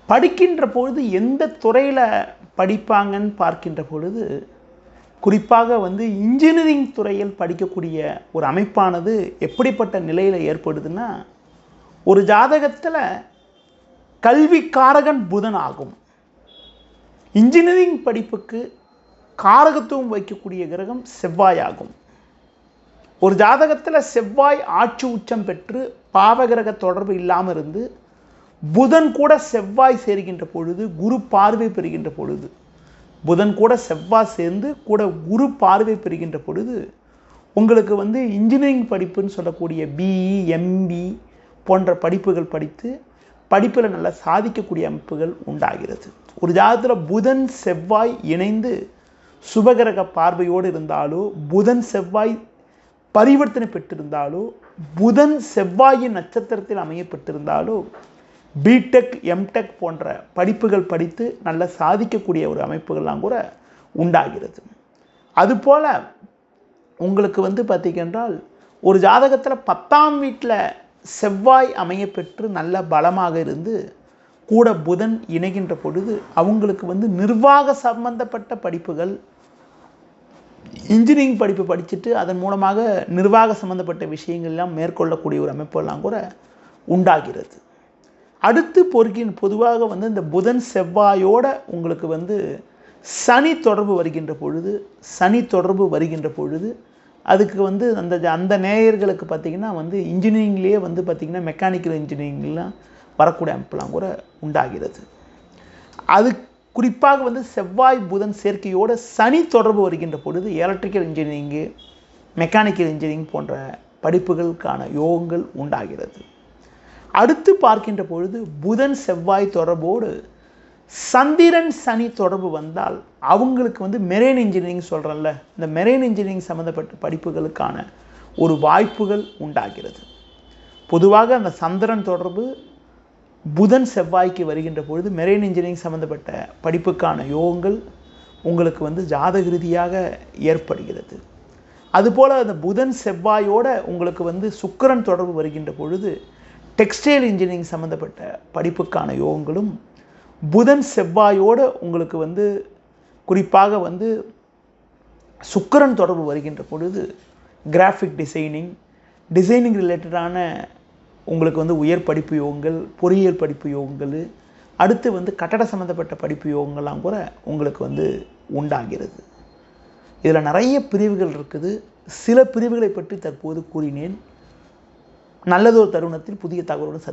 படிக்கின்ற பொழுது எந்த துறையில் படிப்பாங்கன்னு பார்க்கின்ற பொழுது குறிப்பாக இன்ஜினியரிங் துறையில் படிக்கக்கூடிய ஒரு அமைப்பானது எப்படிப்பட்ட நிலையில் ஏற்படுதுன்னா, ஒரு ஜாதகத்தில் கல்விக்காரகன் புதன் ஆகும். இன்ஜினியரிங் படிப்புக்கு காரகத்துவம் வைக்கக்கூடிய கிரகம் செவ்வாய் ஆகும். ஒரு ஜாதகத்தில் செவ்வாய் ஆட்சி உச்சம் பெற்று பாவகிரக தொடர்பு இல்லாமல் இருந்து புதன் கூட செவ்வாய் சேர்கின்ற பொழுது, குரு பார்வை பெறுகின்ற பொழுது, புதன் கூட செவ்வாய் சேர்ந்து கூட குரு பார்வை பெறுகின்ற பொழுது உங்களுக்கு இன்ஜினியரிங் படிப்புன்னு சொல்லக்கூடிய பிஇ, எம்பி போன்ற படிப்புகள் படித்து படிப்பில் நல்லா சாதிக்கக்கூடிய அமைப்புகள் உண்டாகிறது. ஒரு ஜாதகத்தில் புதன் செவ்வாய் இணைந்து சுபகிரக பார்வையோடு இருந்தாலோ, புதன் செவ்வாய் பரிவர்த்தனை பெற்றிருந்தாலோ, புதன் செவ்வாயின் நட்சத்திரத்தில் அமையப்பட்டிருந்தாலோ பிடெக், எம்டெக் போன்ற படிப்புகள் படித்து நல்ல சாதிக்கக்கூடிய ஒரு அமைப்புகள்லாம் கூட உண்டாகிறது. அதுபோல் உங்களுக்கு பார்த்திங்கன்றால் ஒரு ஜாதகத்தில் 10ஆம் வீட்டில் செவ்வாய் அமையப்பெற்று நல்ல பலமாக இருந்து கூட புதன் இணைகின்ற பொழுது அவங்களுக்கு நிர்வாக சம்பந்தப்பட்ட படிப்புகள், இன்ஜினியரிங் படிப்பு படிச்சுட்டு அதன் மூலமாக நிர்வாக சம்பந்தப்பட்ட விஷயங்கள்லாம் மேற்கொள்ளக்கூடிய ஒரு அமைப்பெல்லாம் கூட உண்டாகிறது. அடுத்து பொதுவாக இந்த புதன் செவ்வாயோட உங்களுக்கு சனி தொடர்பு வருகின்ற பொழுது அதுக்கு அந்த நேயர்களுக்கு பார்த்திங்கன்னா இன்ஜினியரிங்லேயே பார்த்திங்கன்னா மெக்கானிக்கல் இன்ஜினியரிங்லாம் வரக்கூடிய அமைப்பெல்லாம் கூட உண்டாகிறது. அது குறிப்பாக செவ்வாய் புதன் சேர்க்கையோடு சனி தொடர்பு வருகின்ற பொழுது எலக்ட்ரிக்கல் இன்ஜினியரிங்கு, மெக்கானிக்கல் இன்ஜினியரிங் போன்ற படிப்புகளுக்கான யோகங்கள் உண்டாகிறது. அடுத்து பார்க்கின்ற பொழுது புதன் செவ்வாய் தொடர்போடு சந்திரன் சனி தொடர்பு வந்தால் அவங்களுக்கு மெரைன் இன்ஜினியரிங் சொல்கிறேன்ல, இந்த மெரைன் இன்ஜினியரிங் சம்மந்தப்பட்ட படிப்புகளுக்கான ஒரு வாய்ப்புகள் உண்டாகிறது. பொதுவாக அந்த சந்திரன் தொடர்பு புதன் செவ்வாய்க்கு வருகின்ற பொழுது மெரைன் இன்ஜினியரிங் சம்மந்தப்பட்ட படிப்புக்கான யோகங்கள் உங்களுக்கு ஜாதக ரீதியாக ஏற்படுகிறது. அதுபோல் அந்த புதன் செவ்வாயோட உங்களுக்கு சுக்கிரன் தொடர்பு வருகின்ற பொழுது டெக்ஸ்டைல் இன்ஜினியரிங் சம்மந்தப்பட்ட படிப்புக்கான யோகங்களும், புதன் செவ்வாயோடு உங்களுக்கு குறிப்பாக சுக்கிரன் தொடர்பு வருகின்ற பொழுது கிராஃபிக் டிசைனிங் ரிலேட்டடான உங்களுக்கு உயர் படிப்பு யோகங்கள், பொறியியல் படிப்பு யோகங்கள், அடுத்து கட்டட சம்மந்தப்பட்ட படிப்பு யோகங்கள்லாம் கூட உங்களுக்கு உண்டாகிறது. இதில் நிறைய பிரிவுகள் இருக்குது. சில பிரிவுகளை பற்றி தற்போது கூறினேன். நல்லதொரு தருணத்தில் புதிய தகவலுடன்